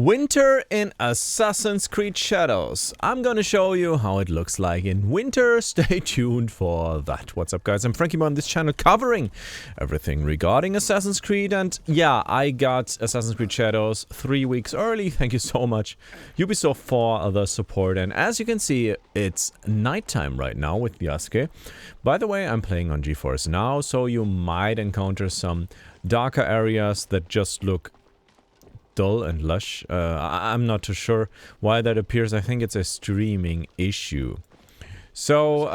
Winter in Assassin's Creed Shadows. I'm gonna show you how it looks like in winter. Stay tuned for that. What's up, guys? I'm Frankie on this channel covering everything regarding Assassin's Creed. And yeah, I got Assassin's Creed Shadows 3 weeks early. Thank you so much, Ubisoft, for the support. And as you can see, it's nighttime right now with Yasuke. By the way, I'm playing on GeForce Now, so you might encounter some darker areas that just look dull and lush. I'm not too sure why that appears. I think it's a streaming issue. So,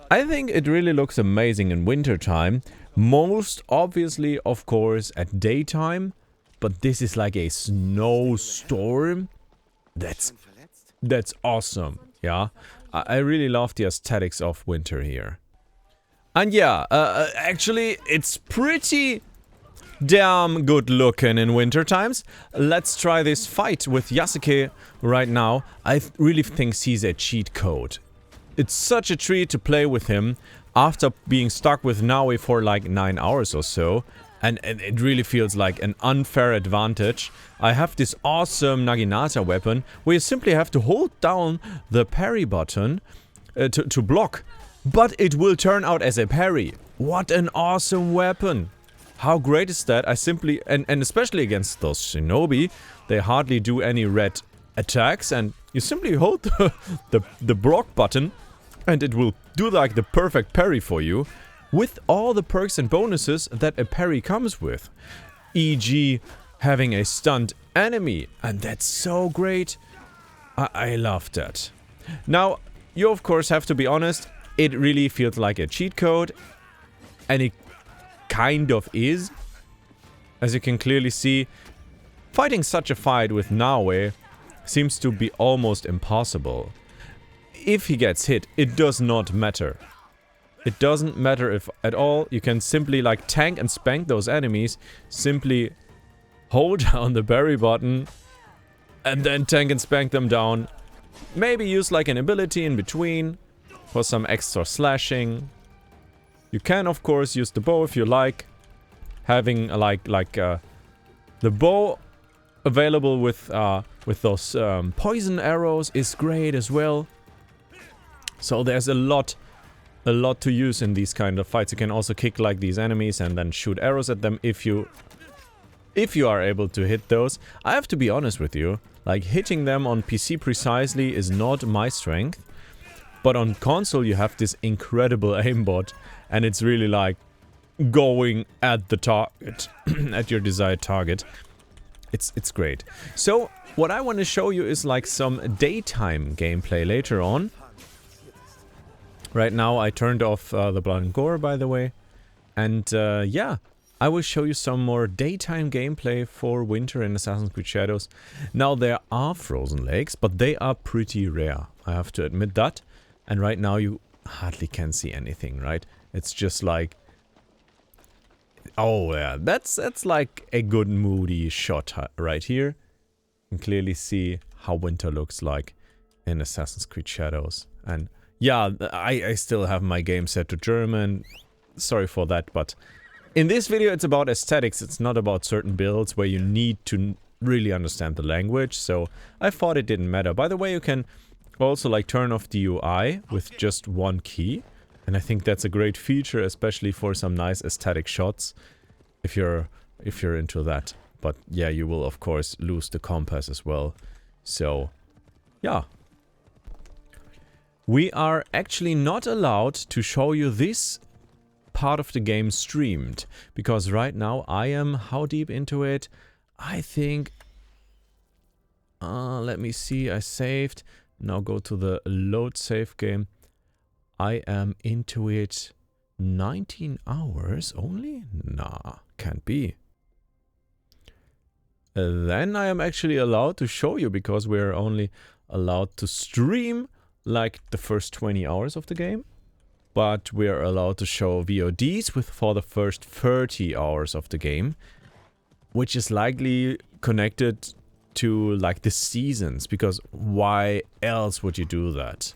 I think it really looks amazing in winter time. Most obviously, of course, at daytime. But this is like a snowstorm. That's awesome. Yeah, I really love the aesthetics of winter here. And yeah, actually, it's pretty damn good looking in winter times. Let's try this fight with Yasuke right now. I really think he's a cheat code. It's such a treat to play with him after being stuck with Naui for like 9 hours or so. And it really feels like an unfair advantage. I have this awesome Naginata weapon where you simply have to hold down the parry button to block. But it will turn out as a parry. What an awesome weapon. How great is that? I simply, and especially against those shinobi, they hardly do any red attacks, and you simply hold the block button and it will do like the perfect parry for you with all the perks and bonuses that a parry comes with, e.g. having a stunned enemy, and that's so great. I love that. Now, you of course have to be honest, it really feels like a cheat code, and it kind of is. As you can clearly see, fighting such a fight with Naui seems to be almost impossible. If he gets hit, it does not matter. It doesn't matter if at all. You can simply like tank and spank those enemies. Simply hold down the parry button and then tank and spank them down. Maybe use like an ability in between for some extra slashing. You can of course use the bow if you like. Having the bow available with those poison arrows is great as well. So there's a lot to use in these kind of fights. You can also kick like these enemies and then shoot arrows at them if you are able to hit those. I have to be honest with you, like hitting them on PC precisely is not my strength. But on console you have this incredible aimbot, and it's really like going at the target, at your desired target. It's great. So what I want to show you is like some daytime gameplay later on. Right now I turned off the blood and gore, by the way. And yeah, I will show you some more daytime gameplay for winter in Assassin's Creed Shadows. Now there are frozen lakes, but they are pretty rare. I have to admit that. And right now you hardly can see anything, right? It's just like... Oh yeah, that's like a good moody shot right here. You can clearly see how winter looks like in Assassin's Creed Shadows. And yeah, I still have my game set to German. Sorry for that, but in this video it's about aesthetics. It's not about certain builds where you need to really understand the language. So I thought it didn't matter. By the way, you can also like turn off the UI with just one key. And I think that's a great feature, especially for some nice aesthetic shots, if you're into that. But yeah, you will of course lose the compass as well. So yeah. We are actually not allowed to show you this part of the game streamed, because right now I am how deep into it? I think let me see, I saved. Now go to the load save game. I am into it 19 hours only? Nah, can't be. Then I am actually allowed to show you, because we're only allowed to stream like the first 20 hours of the game. But we're allowed to show VODs for the first 30 hours of the game, which is likely connected to like the seasons, because why else would you do that?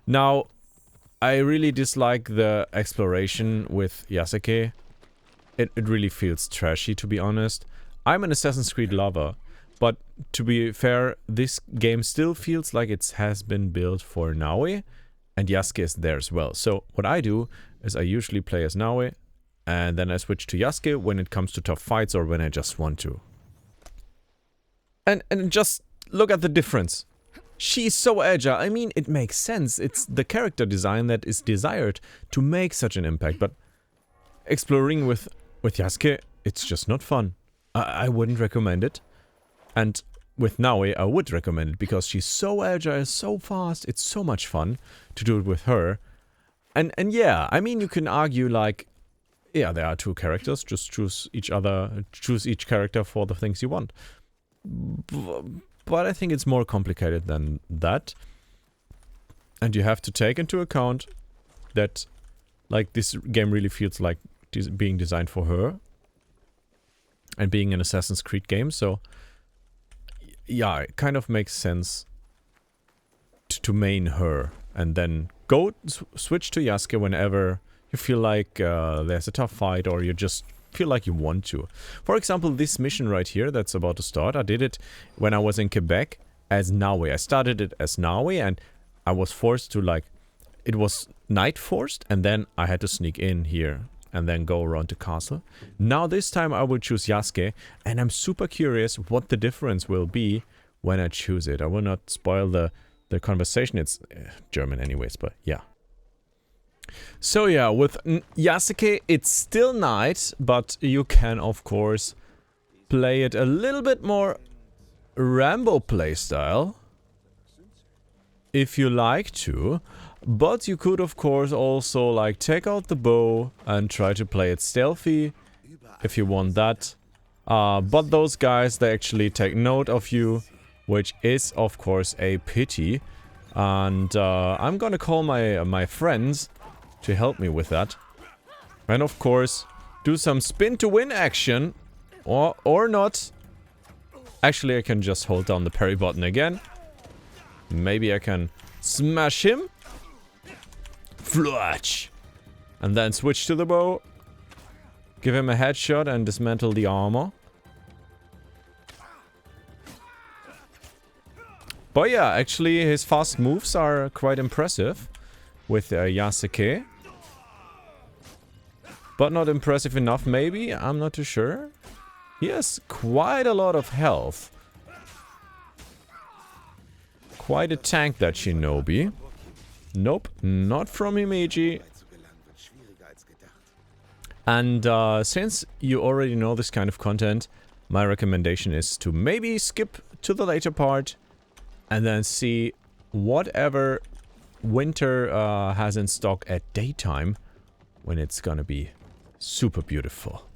Now, I really dislike the exploration with Yasuke. It really feels trashy, to be honest. I'm an Assassin's Creed lover, but to be fair, this game still feels like it has been built for Naue, and Yasuke is there as well. So what I do is I usually play as Naue, and then I switch to Yasuke when it comes to tough fights or when I just want to. And just look at the difference. She's so agile. I mean, it makes sense. It's the character design that is desired to make such an impact. But exploring with Yasuke, it's just not fun. I wouldn't recommend it. And with Naue, I would recommend it because she's so agile, so fast. It's so much fun to do it with her. And yeah, I mean, you can argue like, yeah, there are two characters. Just choose each character for the things you want. But I think it's more complicated than that. And you have to take into account that, like, this game really feels like being designed for her. And being an Assassin's Creed game, so... yeah, it kind of makes sense to main her. And then go switch to Yasuke whenever you feel like there's a tough fight or you just feel like you want to. For example, this mission right here that's about to start, I did it when I was in Quebec as Naue. I started it as Naue and I was forced to, like, it was night forced and then I had to sneak in here and then go around the castle. Now this time I will choose Yasuke and I'm super curious what the difference will be when I choose it. I will not spoil the conversation, it's German anyways, but yeah. So yeah, with Yasuke, it's still night, but you can, of course, play it a little bit more Rambo playstyle, if you like to. But you could, of course, also, like, take out the bow and try to play it stealthy, if you want that. But those guys, they actually take note of you, which is, of course, a pity. And I'm gonna call my friends to help me with that. And of course, do some spin to win action. Or not. Actually, I can just hold down the parry button again. Maybe I can smash him. Fletch! And then switch to the bow. Give him a headshot and dismantle the armor. But yeah, actually his fast moves are quite impressive with Yasuke. But not impressive enough, maybe? I'm not too sure. He has quite a lot of health. Quite a tank, that shinobi. Nope, not from Himeji. And since you already know this kind of content, my recommendation is to maybe skip to the later part and then see whatever winter has in stock at daytime when it's gonna be super beautiful.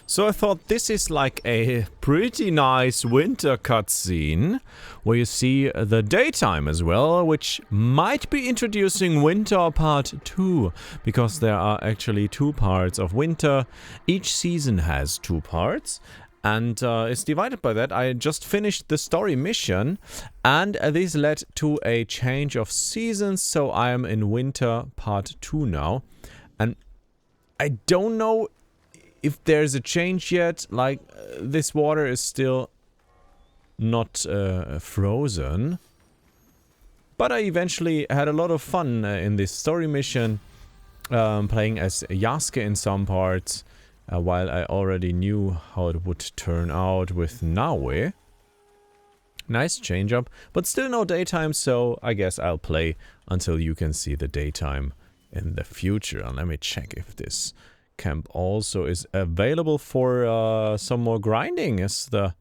So I thought this is like a pretty nice winter cutscene where you see the daytime as well, which might be introducing Winter Part 2, because there are actually 2 parts of winter. Each season has 2 parts. And it's divided by that. I just finished the story mission and this led to a change of seasons, so I am in Winter Part 2 now. And I don't know if there's a change yet, like this water is still not frozen. But I eventually had a lot of fun in this story mission, playing as Yasuke in some parts. While I already knew how it would turn out with Naue. Nice change up, but still no daytime, so I guess I'll play until you can see the daytime in the future. And let me check if this camp also is available for some more grinding. Is the...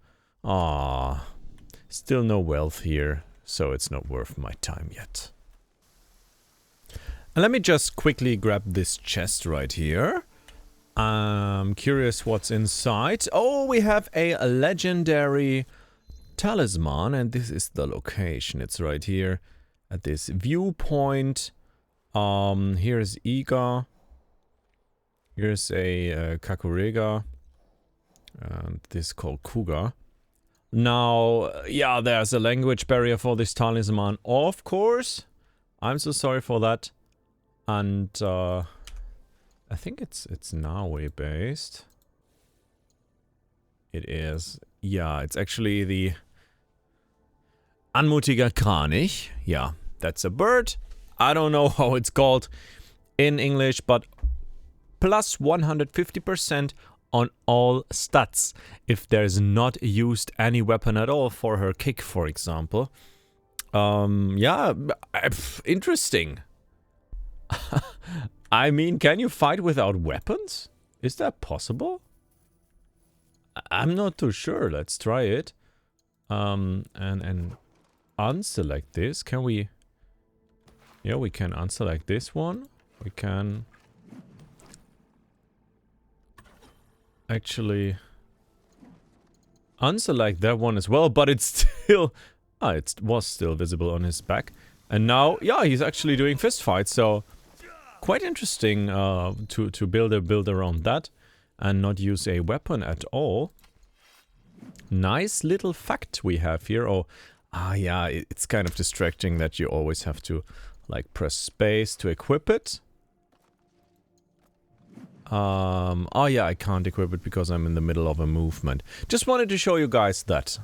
still no wealth here, so it's not worth my time yet. And let me just quickly grab this chest right here. I'm curious what's inside. Oh, we have a legendary talisman, and this is the location. It's right here at this viewpoint. Here's Iga. Here's a Kakurega. And this is called Kuga. Now, yeah, there's a language barrier for this talisman, of course. I'm so sorry for that. And, I think it's Naue based. It is. Yeah, it's actually the Anmutiger Kranich. Yeah, that's a bird. I don't know how it's called in English, but plus 150% on all stats if there's not used any weapon at all for her kick, for example. Yeah, interesting. I mean, can you fight without weapons? Is that possible? I'm not too sure. Let's try it. And unselect this. Can we? Yeah, we can unselect this one. We can actually unselect that one as well, but it's still... Ah, it was still visible on his back. And now, yeah, he's actually doing fist fights, so quite interesting to build around that and not use a weapon at all. Nice little fact we have here. Oh, yeah, it's kind of distracting that you always have to, like, press space to equip it. Oh yeah, I can't equip it because I'm in the middle of a movement. Just wanted to show you guys that.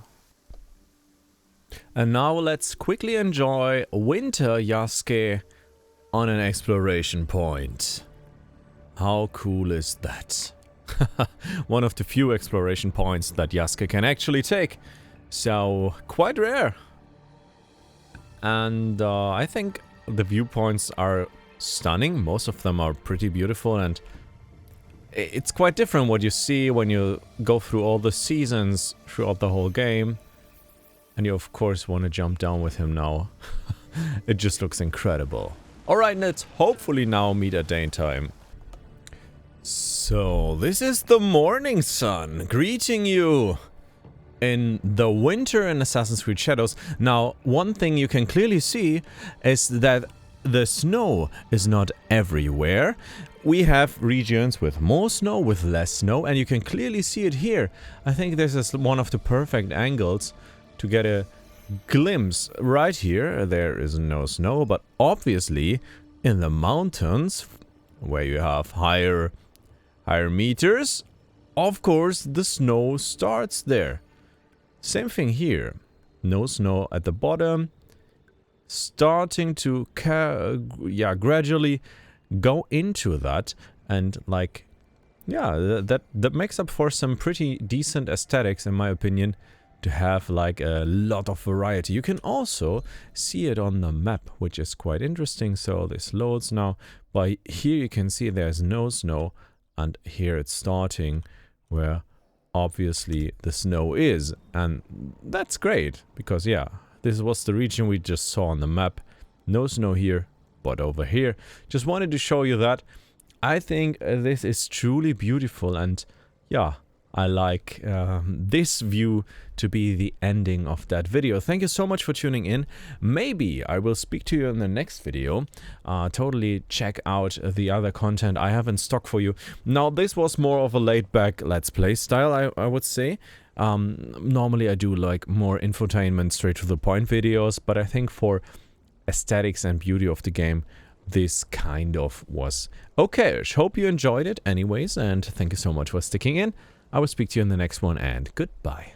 And now let's quickly enjoy Winter Yasuke on an exploration point. How cool is that? One of the few exploration points that Yasuke can actually take. So, quite rare. And I think the viewpoints are stunning. Most of them are pretty beautiful, and it's quite different what you see when you go through all the seasons throughout the whole game. And you of course want to jump down with him now. It just looks incredible. Alright, let's hopefully now meet at daytime. So, this is the morning sun greeting you in the winter in Assassin's Creed Shadows. Now, one thing you can clearly see is that the snow is not everywhere. We have regions with more snow, with less snow, and you can clearly see it here. I think this is one of the perfect angles to get a glimpse. Right here, there is no snow, but obviously in the mountains, where you have higher meters, of course the snow starts there. Same thing here. No snow at the bottom. Starting to gradually go into that, and like, yeah, that makes up for some pretty decent aesthetics in my opinion, to have like a lot of variety. You can also see it on the map, which is quite interesting. So this loads now, but here you can see there's no snow, and here it's starting where obviously the snow is, and that's great because yeah, this was the region we just saw on the map. No snow here, but over here. Just wanted to show you that. I think this is truly beautiful, and yeah, I like this view to be the ending of that video. Thank you so much for tuning in. Maybe I will speak to you in the next video. Totally check out the other content I have in stock for you. Now, this was more of a laid-back Let's Play style, I would say. Normally I do like more infotainment, straight to the point videos, but I think for aesthetics and beauty of the game, this kind of was okay-ish. Hope you enjoyed it anyways, and thank you so much for sticking in. I will speak to you in the next one, and goodbye.